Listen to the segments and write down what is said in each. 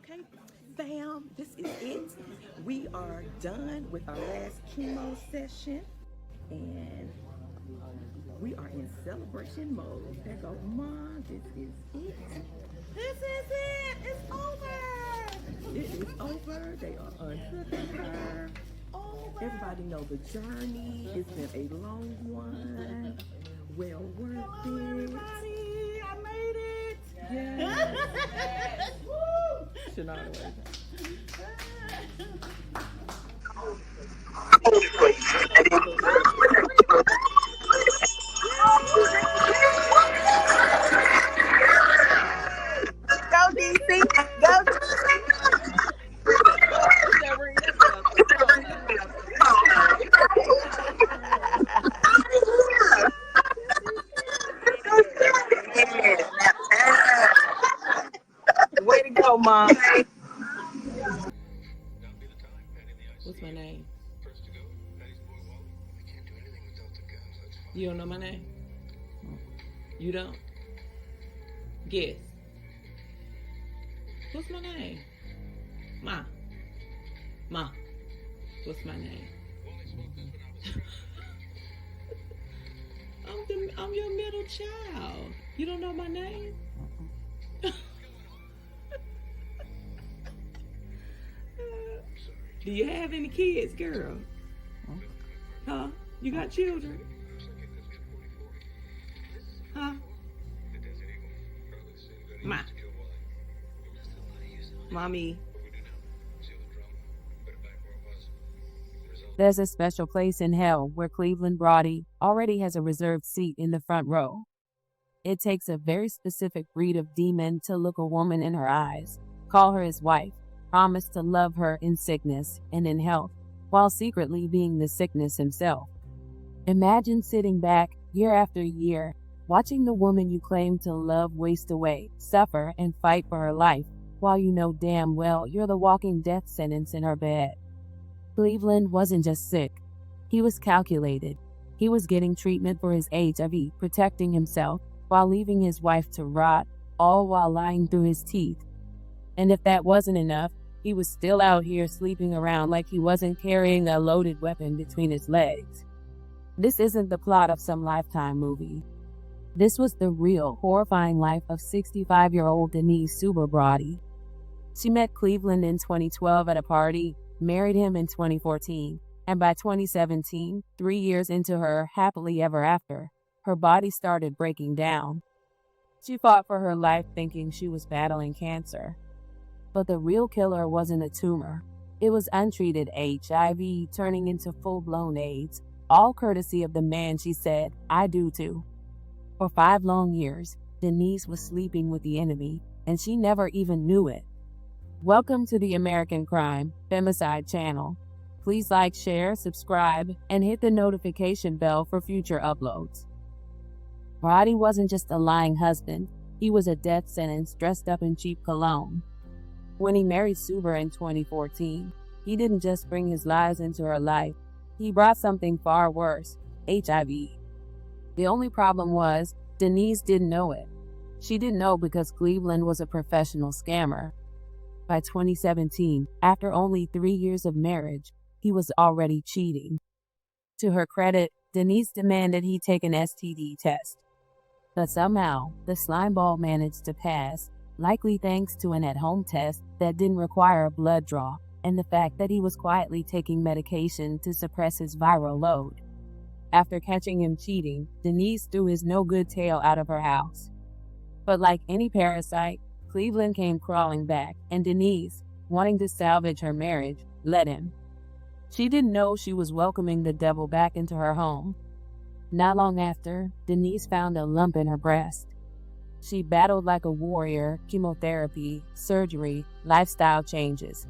Okay, fam, this is it. We are done with our last chemo session, and we are in celebration mode. There go, Mom. This is it. This is it. It's over. It is over. They are unhooking her. Everybody know the journey. It's been a long one. Well worth Hello, it. everybody. I made it. Yes. Woo! Shania, Go, DC. Go. Way to go, Mom. what's my name? You don't know my name? You don't? Guess. What's my name? Ma. Ma. What's my name? I'm your middle child. You don't know my name? Do you have any kids, girl? Huh? You got children? Huh? Ma. Mommy. There's a special place in hell where Cleveland Broadie already has a reserved seat in the front row. It takes a very specific breed of demon to look a woman in her eyes, call her his wife, promise to love her in sickness and in health, while secretly being the sickness himself. Imagine sitting back year after year, watching the woman you claim to love waste away, suffer, and fight for her life, while you know damn well you're the walking death sentence in her bed. Cleveland wasn't just sick. He was calculated. He was getting treatment for his HIV, protecting himself, while leaving his wife to rot, all while lying through his teeth. And if that wasn't enough, he was still out here sleeping around like he wasn't carrying a loaded weapon between his legs. This isn't the plot of some Lifetime movie. This was the real, horrifying life of 65-year-old Denise Suber Broadie. She met Cleveland in 2012 at a party, married him in 2014, and by 2017, 3 years into her happily ever after, her body started breaking down. She fought for her life thinking she was battling cancer. But the real killer wasn't a tumor. It was untreated HIV turning into full-blown AIDS, all courtesy of the man she said, "I do to." For 5 long years, Denise was sleeping with the enemy, and she never even knew it. Welcome to the American Crime Femicide channel. Please like, share, subscribe, and hit the notification bell for future uploads. Broadie wasn't just a lying husband. He was a death sentence dressed up in cheap cologne. When he married Suber in 2014, he didn't just bring his lies into her life. He brought something far worse, HIV. The only problem was, Denise didn't know it. She didn't know because Cleveland was a professional scammer. By 2017, after only 3 years of marriage, he was already cheating. To her credit, Denise demanded he take an STD test. But somehow, the slimeball managed to pass, likely thanks to an at-home test that didn't require a blood draw and the fact that he was quietly taking medication to suppress his viral load. After catching him cheating, Denise threw his no-good tail out of her house. But like any parasite, Cleveland came crawling back, and Denise, wanting to salvage her marriage, let him. She didn't know she was welcoming the devil back into her home. Not long after, Denise found a lump in her breast. She battled like a warrior, chemotherapy, surgery, lifestyle changes.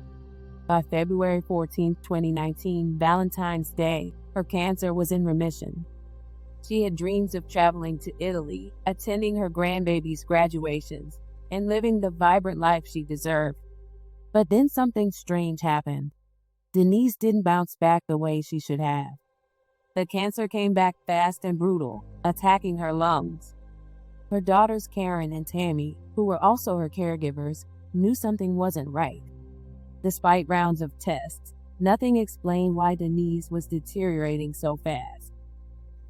By February 14, 2019, Valentine's Day, her cancer was in remission. She had dreams of traveling to Italy, attending her grandbaby's graduations, and living the vibrant life she deserved. But then something strange happened. Denise didn't bounce back the way she should have. The cancer came back fast and brutal, attacking her lungs. Her daughters Karen and Tammy, who were also her caregivers, knew something wasn't right. Despite rounds of tests, nothing explained why Denise was deteriorating so fast.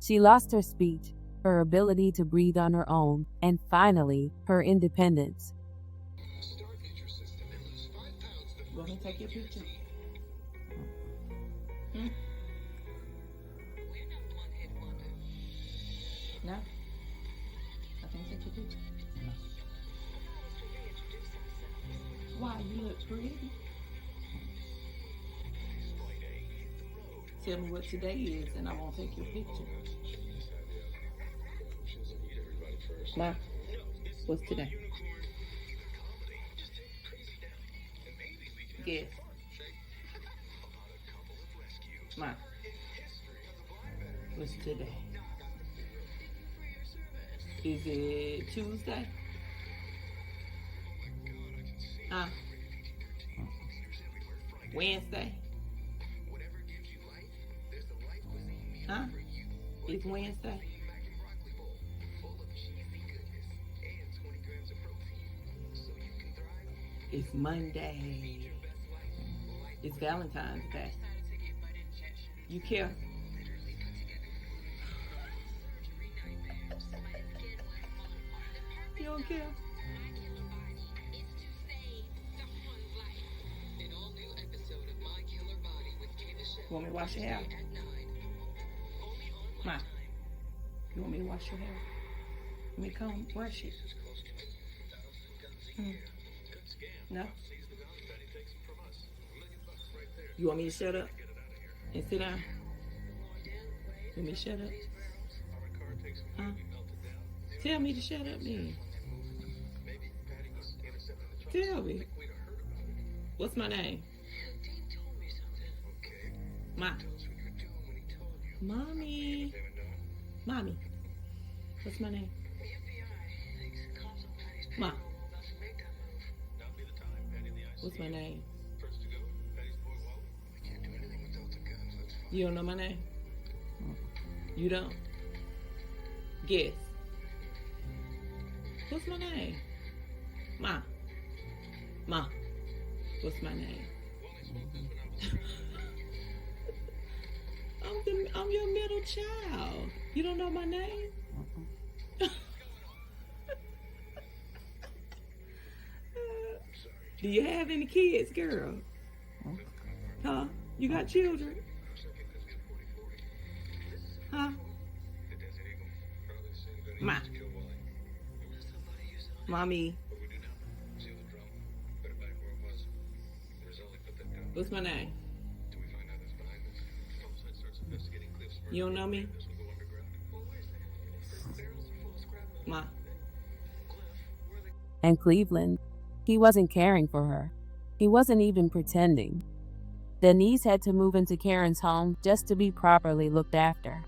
She lost her speech, her ability to breathe on her own, and finally, her independence. Want me to take your picture? No? I can't take your picture. Why? You look pretty. Tell me what today is and I won't take your picture. Ma, what's today? Guess. Ma, what's today? Is it Tuesday? Wednesday? It's Wednesday? It's Monday. It's Valentine's Day. You care? You don't care? Want me to wash your hair? Ma, you want me to wash your hair? Let me come brush it. No? You want me to shut up and sit down? You want me to shut up? Tell me to shut up then. Tell me. What's my name? Ma. Mommy. Mommy. What's my name? Ma. What's my name? You don't know my name? You don't? Guess. What's my name? Ma. Ma. What's my name? I'm your middle child. You don't know my name? Do you have any kids, girl? Huh? You got children? Huh? Ma. Mommy. What's my name? You don't know me? Ma. And Cleveland, he wasn't caring for her. He wasn't even pretending. Denise had to move into Karen's home just to be properly looked after.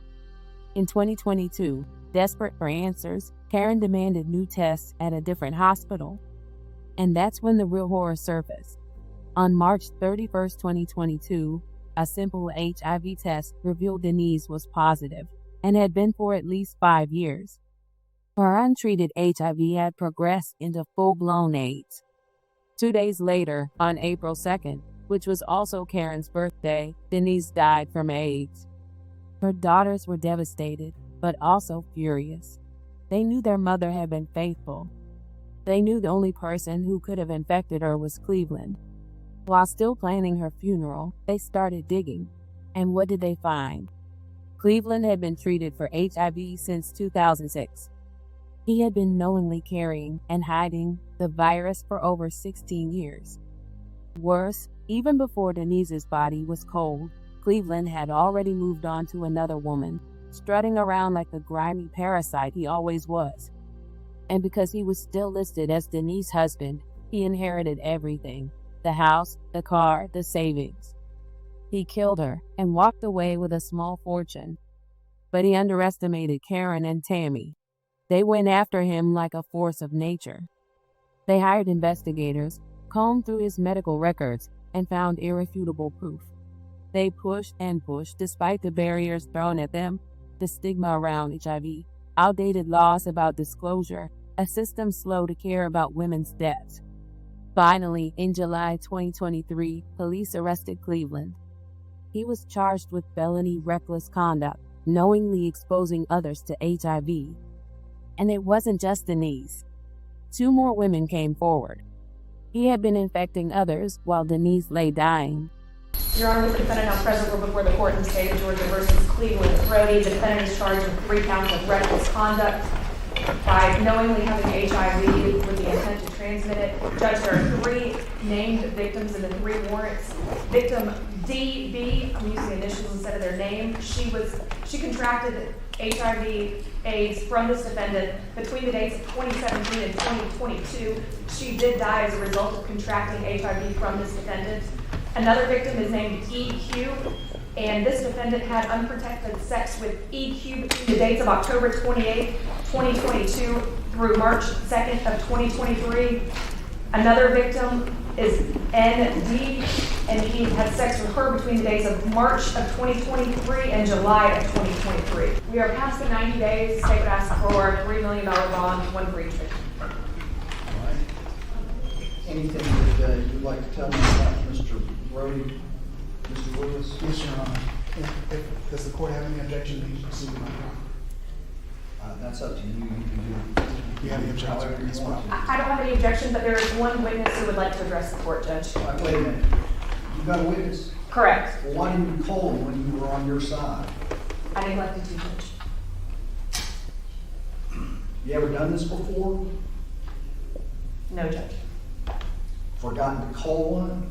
In 2022, desperate for answers, Karen demanded new tests at a different hospital. And that's when the real horror surfaced. On March 31, 2022, a simple HIV test revealed Denise was positive and had been for at least 5 years. Her untreated HIV had progressed into full-blown AIDS. 2 days later, on April 2nd, which was also Karen's birthday, Denise died from AIDS. Her daughters were devastated, but also furious. They knew their mother had been faithful. They knew the only person who could have infected her was Cleveland. While still planning her funeral, they started digging. And what did they find? Cleveland had been treated for HIV since 2006. He had been knowingly carrying and hiding the virus for over 16 years. Worse, even before Denise's body was cold, Cleveland had already moved on to another woman, strutting around like the grimy parasite he always was. And because he was still listed as Denise's husband, he inherited everything: the house, the car, the savings. He killed her and walked away with a small fortune. But he underestimated Karen and Tammy. They went after him like a force of nature. They hired investigators, combed through his medical records, and found irrefutable proof. They pushed and pushed despite the barriers thrown at them, the stigma around HIV, outdated laws about disclosure, a system slow to care about women's deaths. Finally, in July 2023, police arrested Cleveland. He was charged with felony reckless conduct, knowingly exposing others to HIV. And it wasn't just Denise. 2 more women came forward. He had been infecting others while Denise lay dying. Your Honor, with the defendant now present before the court in the state of Georgia versus Cleveland Broadie, the defendant is charged with 3 counts of reckless conduct by knowingly having HIV with the intent to transmit it. Judge, there are 3 named victims in the 3 warrants. Victim DB, I'm using initials instead of their name. She contracted HIV/AIDS from this defendant between the dates of 2017 and 2022. She did die as a result of contracting HIV from this defendant. Another victim is named EQ, and this defendant had unprotected sex with EQ between the dates of October 28, 2022 through March 2nd of 2023. Another victim is ND, and he had sex with her between the dates of March of 2023 and July of 2023. We are past the 90 days. The state would ask for a $3 million bond, 1 for each victim. All right. Anything that you'd like to tell me about Mr. Broadie, Mr. Lewis? Yes, Your Honor. Does the court have any objection to me proceeding my trial? That's up to you. You can do You have any objections? however you want to. I don't have any objection, but there is one witness who would like to address the court, Judge. All right, wait a minute. You got a witness? Correct. Well, why didn't you call him when you were on your side? I neglected to, Judge. You ever done this before? No, Judge. Forgotten to call one?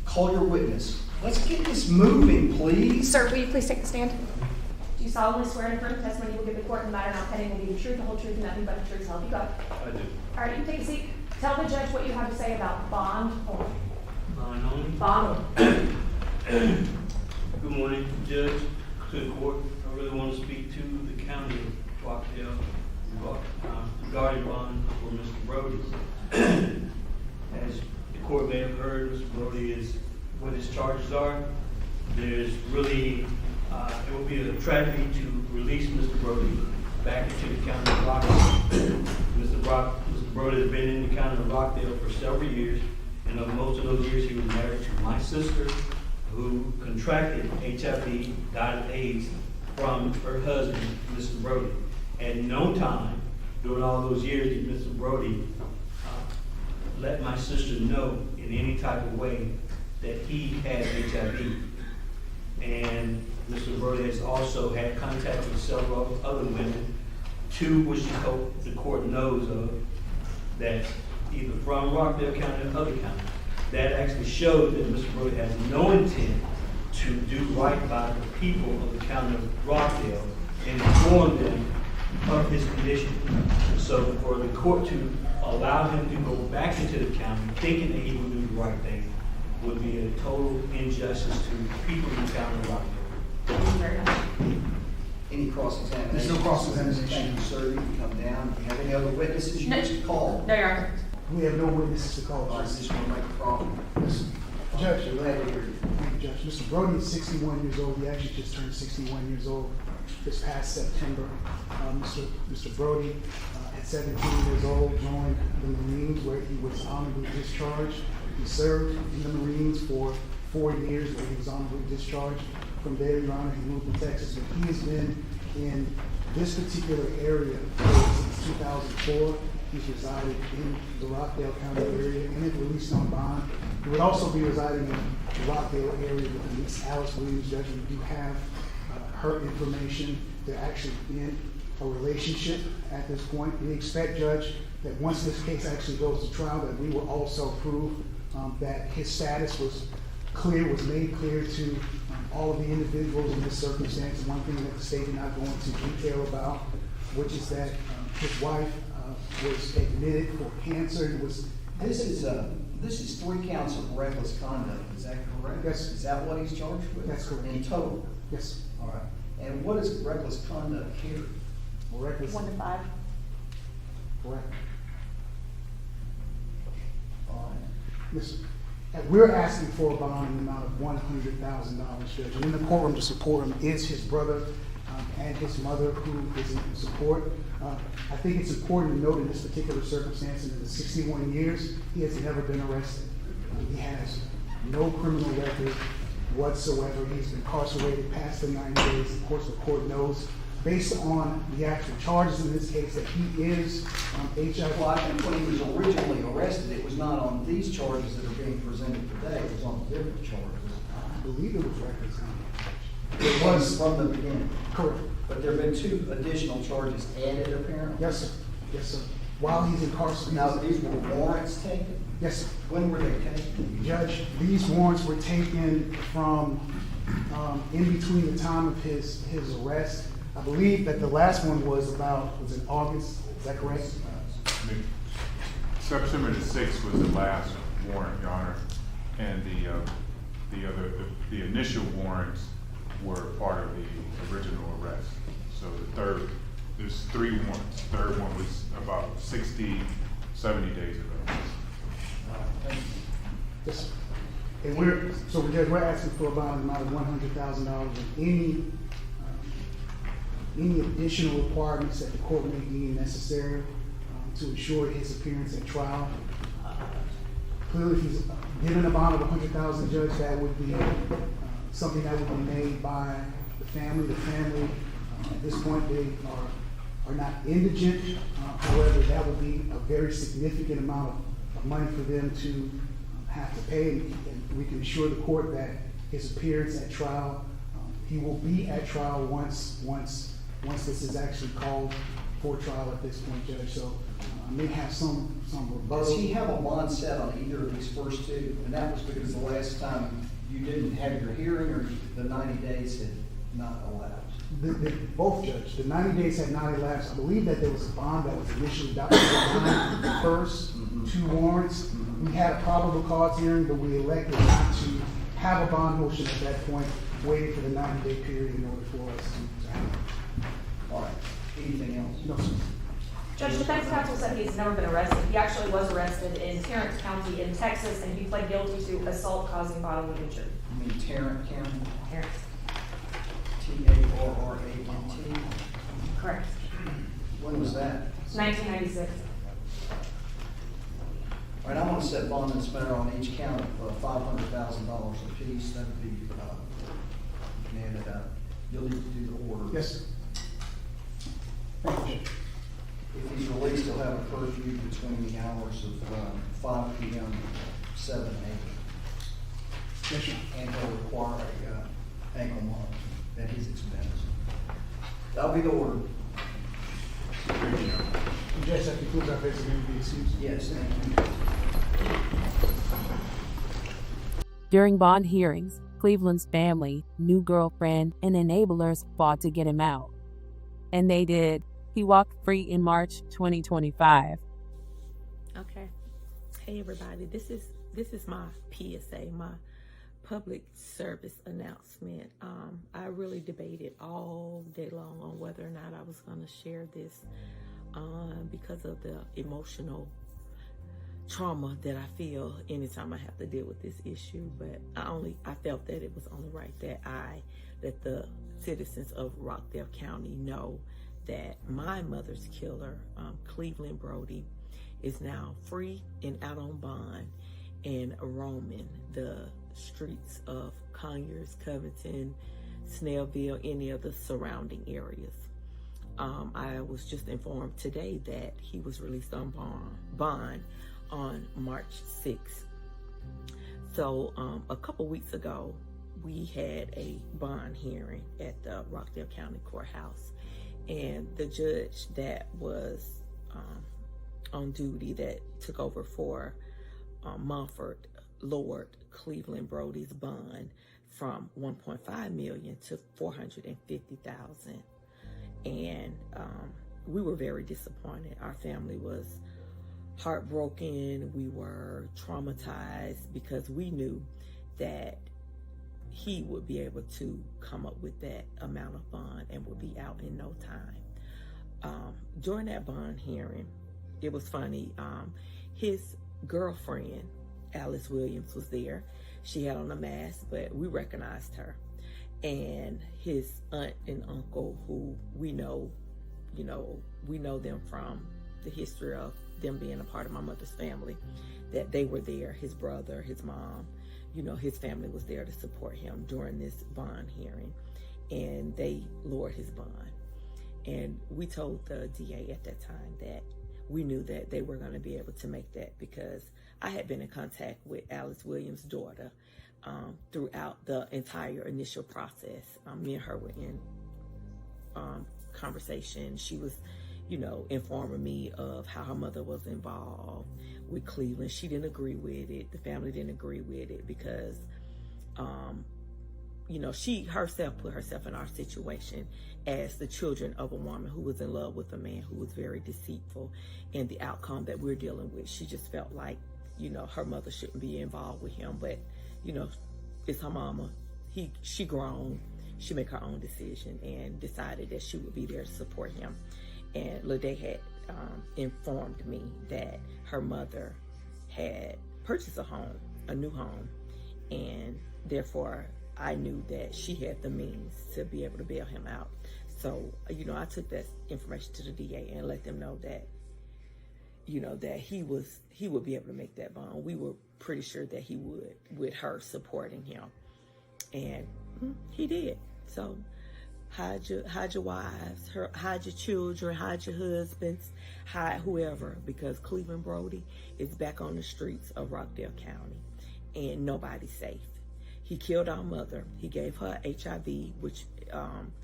Call your witness. Let's get this moving, please. Sir, will you please take the stand? Do you solemnly swear to affirm the testimony you will give the court in the matter now pending will be the truth, the whole truth, and nothing but the truth, so help you God? I do. All right, you can take a seat. Tell the judge what you have to say about bond only. Mine only. Bond only. Good morning, Judge, to the court. I really want to speak to the county of Rockdale regarding bond for Mr. Broadie. As the court may have heard, Mr. Broadie is what his charges are. There's really, it would be a tragedy to release Mr. Broadie back into the county of Rockdale. Mr. Broadie has been in the county of Rockdale for several years, and of most of those years he was married to my sister, who contracted HIV, died of AIDS, from her husband, Mr. Broadie. At no time during all those years did Mr. Broadie let my sister know in any type of way that he had HIV. And Mr. Broadie has also had contact with several other women, 2 which I hope the court knows of, that either from Rockdale County or other counties, that actually shows that Mr. Broadie has no intent to do right by the people of the county of Rockdale and inform them of his condition. So for the court to allow him to go back into the county thinking that he would do the right thing would be a total injustice to the people in the county of Rockdale. Thank you very much. Any cross-examination? There's no cross-examination. Thank you, sir. You can come down. If you have any other witnesses you No. wish to call? No, Your Honor. We have no witnesses to call. All right, just want to make a problem. Yes. Judge, I'm glad to hear you. thank you, Judge. Mr. Broadie is 61 years old. He actually just turned 61 years old this past September. Mr. Broadie, at 17 years old, joined the Marines where he was honorably discharged. He served in the Marines for 4 years where he was honorably discharged. From there, Your Honor, he moved to Texas. But he has been in this particular area since 2004. He's resided in the Rockdale County area and is released on bond. He would also be residing in the Rockdale area with Miss Alice Williams. Judge, we do have her information. They're actually in a relationship at this point. We expect, Judge, that once this case actually goes to trial, that we will also prove that his status was made clear to all of the individuals in this circumstance. One thing that the state did not go into detail about, which is that his wife was admitted for cancer. This is 3 counts of reckless conduct. Is that correct? Yes. Is that what he's charged with? That's correct. In total? Yes. All right. And what is reckless conduct here? Reckless. 1 to 5. Correct. All right. Yes. And we're asking for a bond in the amount of $100,000, Judge. And in the courtroom to support him is his brother, and his mother, who is in support. I think it's important to note in this particular circumstance, in the 61 years, he has never been arrested. He has no criminal record whatsoever. He's been incarcerated past the 90 days. Of course, the court knows, based on the actual charges in this case, that he is HIV. Well, I think when he was originally arrested, it was not on these charges that are being presented today. It was on different charges. I believe it was records. It was from the beginning. Correct. But there have been 2 additional charges added, apparently. Yes, sir. Yes, sir. While he's incarcerated. Now, these were warrants taken? Yes, sir. When were they taken? Judge, these warrants were taken from in between the time of his arrest. I believe that the last one was in August. Is that correct? September the 6th was the last warrant, Your Honor, and the initial warrants were part of the original arrest. So there's 3 warrants. The third one was about 60, 70 days ago. Yes, sir. And we're asking for about an amount of $100,000 and any additional requirements that the court may deem necessary to ensure his appearance at trial. Clearly, if he's given a bond of $100,000, Judge, that would be something that would be made by the family. The family, at this point, they are not indigent. However, that would be a very significant amount of money for them to have to pay. And we can assure the court that his appearance at trial, he will be at trial once this is actually called for trial at this point, Judge. So I may have some rebuttal. Does he have a bond set on either of these first 2? And that was because the last time you didn't have your hearing, or the 90 days had not elapsed? Both, Judge. The 90 days had not elapsed. I believe that there was a bond that was initially adopted on the first 2 warrants. We had a probable cause hearing, but we elected not to have a bond motion at that point, waiting for the 90-day period in order for us to have it. All right. Anything else? No, sir. Judge, defense counsel said he's never been arrested. He actually was arrested in Tarrant County in Texas, and he pled guilty to assault causing bodily injury. You mean Tarrant County? Tarrant. Tarrant. Correct. When was that? 1996. All right, I want to set bond in this matter on each count of $500,000 apiece. That would be, you'll need to do the order. Yes, sir. Thank you, Judge. If he's released, he'll have a curfew between the hours of 5 p.m. and 7 a.m. Yes, sir. And he'll require a ankle monitor at his expense. That'll be the order. Thank you. Judge, that concludes our basic interview. Excuse me. Yes, thank you. During bond hearings, Cleveland's family, new girlfriend, and enablers fought to get him out. And they did. He walked free in March 2025. Okay. Hey everybody, this is my PSA, my public service announcement. I really debated all day long on whether or not I was going to share this because of the emotional trauma that I feel anytime I have to deal with this issue. But I felt that it was only right that the citizens of Rockdale County know that my mother's killer, Cleveland Broadie, is now free and out on bond and roaming the streets of Conyers, Covington, Snellville, any of the surrounding areas. I was just informed today that he was released on bond on March 6th. So a couple weeks ago, we had a bond hearing at the Rockdale County Courthouse, and the judge that was on duty that took over for Mumford lowered Cleveland Broadie's bond from $1.5 million to $450,000, and we were very disappointed. Our family was heartbroken. We were traumatized because we knew that he would be able to come up with that amount of bond and would be out in no time. During that bond hearing, it was funny. His girlfriend, Alice Williams, was there. She had on a mask, but we recognized her. and his aunt and uncle, who we know them from the history of them being a part of my mother's family, that they were there. His brother, his mom, his family was there to support him during this bond hearing, and they lowered his bond. And we told the DA at that time that we knew that they were going to be able to make that, because I had been in contact with Alice Williams' daughter throughout the entire initial process. Me and her were in conversation. She was, informing me of how her mother was involved with Cleveland. She didn't agree with it. The family didn't agree with it because, she herself put herself in our situation as the children of a woman who was in love with a man who was very deceitful, and the outcome that we're dealing with, she just felt like, her mother shouldn't be involved with him, but, it's her mama. She grown. She make her own decision and decided that she would be there to support him. And Lede had informed me that her mother had purchased a new home, and therefore I knew that she had the means to be able to bail him out. So, I took that information to the DA and let them know that, that he would be able to make that bond. We were pretty sure that he would, with her supporting him, and he did. So hide your wives, hide your children, hide your husbands, hide whoever, because Cleveland Broadie is back on the streets of Rockdale County, and nobody's safe. He killed our mother. He gave her HIV, which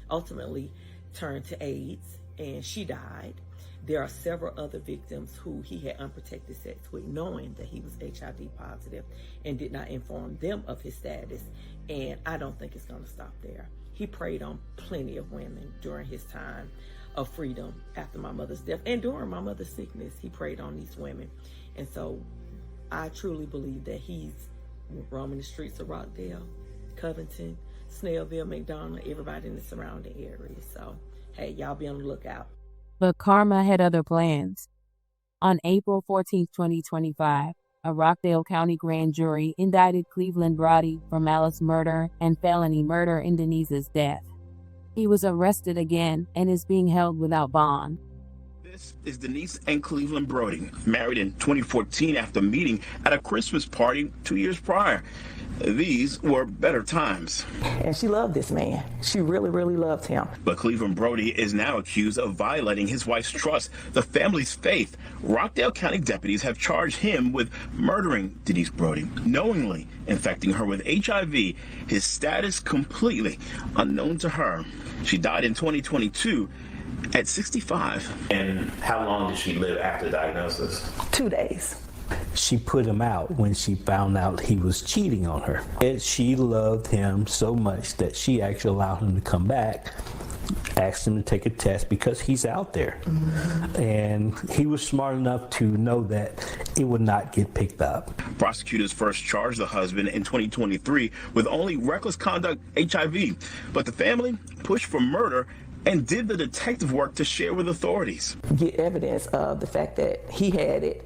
ultimately turned to AIDS, and she died. There are several other victims who he had unprotected sex with, knowing that he was HIV positive, and did not inform them of his status. And I don't think it's going to stop there. He preyed on plenty of women during his time of freedom after my mother's death, and during my mother's sickness, he preyed on these women. And so I truly believe that he's roaming the streets of Rockdale, Covington, Snellville, McDonough, everybody in the surrounding area. So, hey, y'all be on the lookout. But karma had other plans. On April 14, 2025, a Rockdale County grand jury indicted Cleveland Broadie for malice murder and felony murder in Denise's death. He was arrested again and is being held without bond. This is Denise and Cleveland Broadie, married in 2014 after meeting at a Christmas party 2 years prior. These were better times. And she loved this man. She really, really loved him. But Cleveland Broadie is now accused of violating his wife's trust, the family's faith. Rockdale County deputies have charged him with murdering Denise Broadie, knowingly infecting her with HIV, his status completely unknown to her. She died in 2022 at 65. And how long did she live after the diagnosis? 2 days. She put him out when she found out he was cheating on her. And she loved him so much that she actually allowed him to come back, asked him to take a test because he's out there. And he was smart enough to know that it would not get picked up. Prosecutors first charged the husband in 2023 with only reckless conduct HIV, but the family pushed for murder and did the detective work to share with authorities. Get evidence of the fact that he had it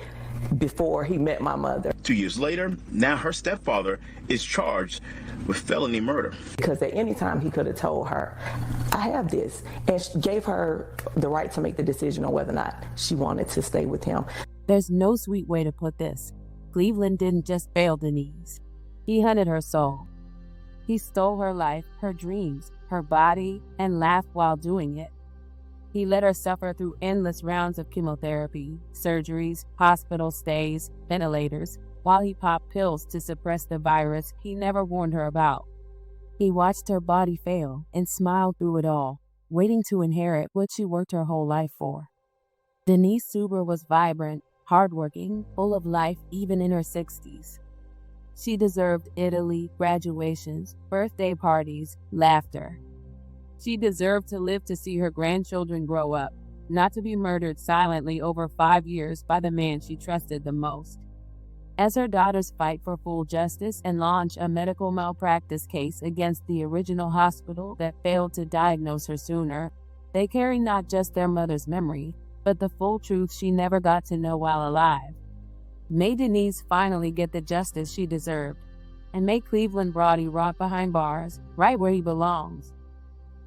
before he met my mother. 2 years later, now her stepfather is charged with felony murder. Because at any time he could have told her, I have this, and gave her the right to make the decision on whether or not she wanted to stay with him. There's no sweet way to put this. Cleveland didn't just fail Denise. He hunted her soul. He stole her life, her dreams, her body, and laughed while doing it. He let her suffer through endless rounds of chemotherapy, surgeries, hospital stays, ventilators, while he popped pills to suppress the virus he never warned her about. He watched her body fail and smiled through it all, waiting to inherit what she worked her whole life for. Denise Suber was vibrant, hardworking, full of life even in her 60s. She deserved Italy, graduations, birthday parties, laughter. She deserved to live to see her grandchildren grow up, not to be murdered silently over 5 years by the man she trusted the most. As her daughters fight for full justice and launch a medical malpractice case against the original hospital that failed to diagnose her sooner, they carry not just their mother's memory, but the full truth she never got to know while alive. May Denise finally get the justice she deserved. and may Cleveland Broadie rot behind bars, right where he belongs.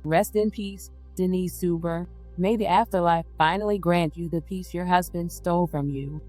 Rest in peace, Denise Suber. May the afterlife finally grant you the peace your husband stole from you.